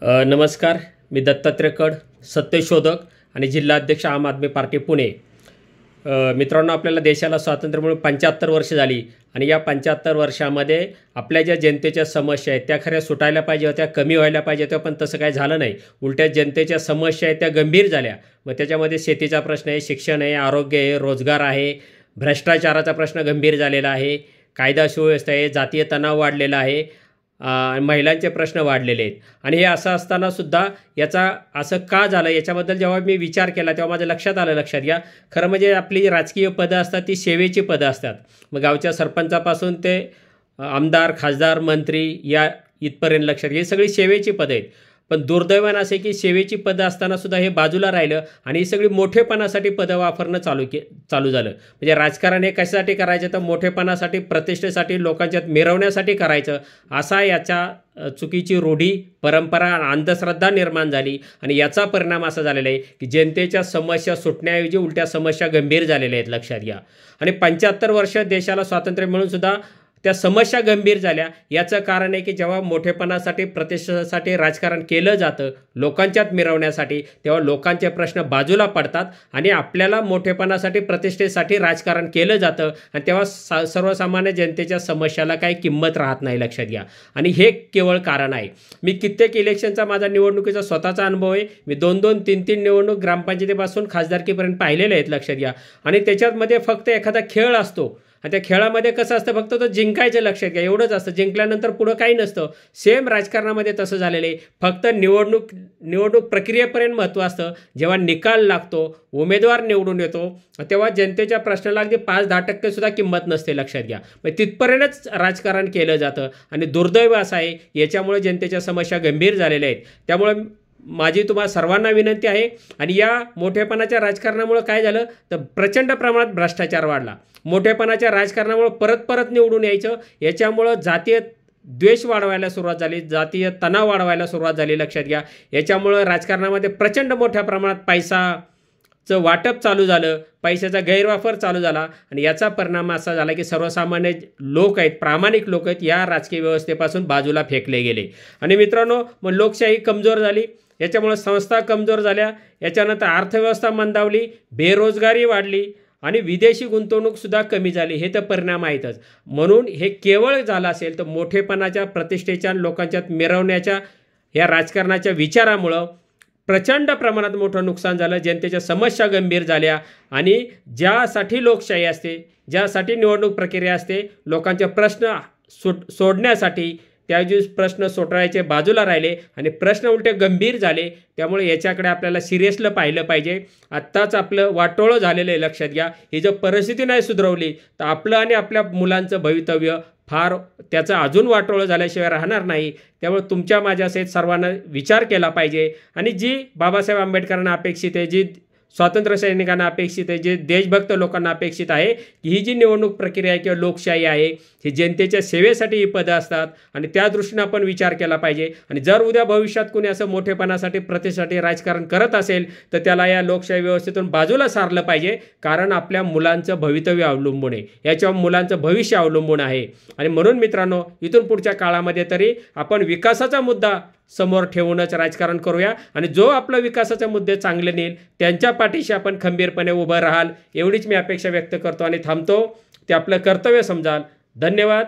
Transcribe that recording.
नमस्कार, मी दत्तात्रय कड, सत्यशोधक आणि जिल्हाध्यक्ष आम आदमी पार्टी पुणे। मित्रांनो, आपल्याला देशाला स्वातंत्र्य मिळून 75 वर्ष झाली आणि या 75 वर्षामध्ये आपल्या ज्या जनतेच्या समस्या आहेत त्या खऱ्या सुटायला पाहिजे होत्या, कमी व्हायला पाहिजे होत्या, पण तसं काही झालं नाही। उलट्या जनतेच्या समस्या आहेत त्या गंभीर झाल्या। मग त्याच्यामध्ये शेतीचा प्रश्न आहे, शिक्षण आहे, आरोग्य आहे, रोजगार आहे, भ्रष्टाचाराचा प्रश्न गंभीर झालेला आहे, कायदा सुव्यवस्था आहे, जातीय तणाव वाढलेला आहे, महिलांचे प्रश्न वाढलेले आहेत। आणि हे असं असतानासुद्धा याचा असं का झालं याच्याबद्दल जेव्हा मी विचार केला तेव्हा माझ्या लक्षात आलं, लक्षात घ्या, खरं म्हणजे आपली राजकीय पदं असतात ती सेवेची पदं असतात। मग गावच्या सरपंचापासून ते आमदार, खासदार, मंत्री या इथपर्यंत लक्षात घ्या, ही सगळी सेवेची पदं आहेत। पण दुर्दैवानं असे की सेवेची पदं असतानासुद्धा हे बाजूला राहिलं आणि ही सगळी मोठेपणासाठी पदं वापरणं चालू झालं। म्हणजे राजकारण हे कशासाठी करायचं, तर मोठेपणासाठी, प्रतिष्ठेसाठी, लोकांच्यात मिरवण्यासाठी करायचं, असा याच्या चुकीची रूढी, परंपरा, अंधश्रद्धा निर्माण झाली। आणि याचा परिणाम असा झालेला आहे की जनतेच्या समस्या सुटण्याऐवजी उलट्या समस्या गंभीर झालेल्या आहेत, लक्षात घ्या। आणि 75 वर्ष देशाला स्वातंत्र्य मिळूनसुद्धा त्या समस्या गंभीर झाल्या। याचं कारण आहे की जेव्हा मोठेपणासाठी, प्रतिष्ठेसाठी राजकारण केलं जातं, लोकांच्यात मिरवण्यासाठी, तेव्हा लोकांचे प्रश्न बाजूला पडतात आणि आपल्याला मोठेपणासाठी, प्रतिष्ठेसाठी राजकारण केलं जातं आणि तेव्हा सर्वसामान्य जनतेच्या समस्याला काही किंमत राहत नाही, लक्षात घ्या। आणि हे केवळ कारण आहे। मी कित्येक इलेक्शनचा माझा निवडणुकीचा स्वतःचा अनुभव आहे। मी 2-2, 3-3 निवडणूक ग्रामपंचायतीपासून खासदारकीपर्यंत पाहिलेले आहेत, लक्षात घ्या। आणि त्याच्यामध्ये फक्त एखादा खेळ असतो आणि त्या खेळामध्ये कसं असतं, फक्त तो जिंकायचं, लक्षात घ्या, एवढंच असतं। जिंकल्यानंतर पुढं काही नसतं। सेम राजकारणामध्ये तसं झालेलं आहे। फक्त निवडणूक प्रक्रियेपर्यंत महत्त्व असतं। जेव्हा निकाल लागतो, उमेदवार निवडून येतो, तेव्हा जनतेच्या प्रश्नाला अगदी 5-10% सुद्धा किंमत नसते, लक्षात घ्या। मग तिथपर्यंतच राजकारण केलं जातं आणि दुर्दैव असं आहे याच्यामुळे जनतेच्या समस्या गंभीर झालेल्या आहेत। त्यामुळे माझी तुम्हाला सर्वांना विनंती आहे, आणि या मोठेपणाच्या राजकारणामुळे काय झालं तर प्रचंड प्रमाणात भ्रष्टाचार वाढला। मोठेपणाच्या राजकारणामुळे परत निवडून यायचं, याच्यामुळं जातीय द्वेष वाढवायला सुरुवात झाली, जातीय तणाव वाढवायला सुरुवात झाली, लक्षात घ्या। याच्यामुळं राजकारणामध्ये प्रचंड मोठ्या प्रमाणात पैसाचं वाटप चालू झालं, पैशाचा गैरवापर चालू झाला आणि याचा परिणाम असा झाला की सर्वसामान्य लोक आहेत, प्रामाणिक लोक आहेत, या राजकीय व्यवस्थेपासून बाजूला फेकले गेले। आणि मित्रांनो, मग लोकशाही कमजोर झाली, याच्यामुळे संस्था कमजोर झाल्या, याच्यानंतर अर्थव्यवस्था मंदावली, बेरोजगारी वाढली आणि विदेशी गुंतवणूकसुद्धा कमी झाली। हे तर परिणाम आहेतच। म्हणून हे केवळ झालं असेल तर मोठेपणाच्या, प्रतिष्ठेच्या, लोकांच्यात मिरवण्याच्या या राजकारणाच्या विचारामुळं प्रचंड प्रमाणात मोठं नुकसान झालं, जनतेच्या समस्या गंभीर झाल्या। आणि ज्यासाठी लोकशाही असते, ज्यासाठी निवडणूक प्रक्रिया असते, लोकांचे प्रश्न सोडण्यासाठी, त्याऐवजी प्रश्न सोडवायचे बाजूला राहिले आणि प्रश्न उलटे गंभीर झाले। त्यामुळे याच्याकडे आपल्याला सिरियसली पाहिलं पाहिजे। आत्ताच आपलं वाटोळं झालेलं आहे, लक्षात घ्या। ही जर परिस्थिती नाही सुधारवली तर आपलं आणि आपल्या मुलांचं भवितव्य त्याचं अजून वाटोळं झाल्याशिवाय राहणार नाही। त्यामुळे तुमच्या माझ्यासहित सर्वांना विचार केला पाहिजे आणि जी बाबासाहेब आंबेडकरांना अपेक्षित आहे, जी स्वातंत्र्य सैनिकांना अपेक्षित आहे, जे देशभक्त लोकांना अपेक्षित आहे की ही जी निवडणूक प्रक्रिया आहे किंवा लोकशाही आहे, ही जनतेच्या सेवेसाठी ही पदं असतात आणि त्या दृष्टीने आपण विचार केला पाहिजे। आणि जर उद्या भविष्यात कोणी असं मोठेपणासाठी, प्रतिष्ठेसाठी राजकारण करत असेल तर त्याला या लोकशाही व्यवस्थेतून बाजूला सारलं पाहिजे, कारण आपल्या मुलांचं भवितव्य अवलंबून आहे, याच्यावर मुलांचं भविष्य अवलंबून आहे। आणि म्हणून मित्रांनो, इथून पुढच्या काळामध्ये तरी आपण विकासाचा मुद्दा समोर ठेवूनच राजकारण करूया आणि जो आपला विकासाचे मुद्दे चांगले नेईल त्यांच्या पाठीशी आपण खंबीरपणे उभं राहाल, एवढीच मी अपेक्षा व्यक्त करतो आणि थांबतो। ते आपलं कर्तव्य समजाल। धन्यवाद।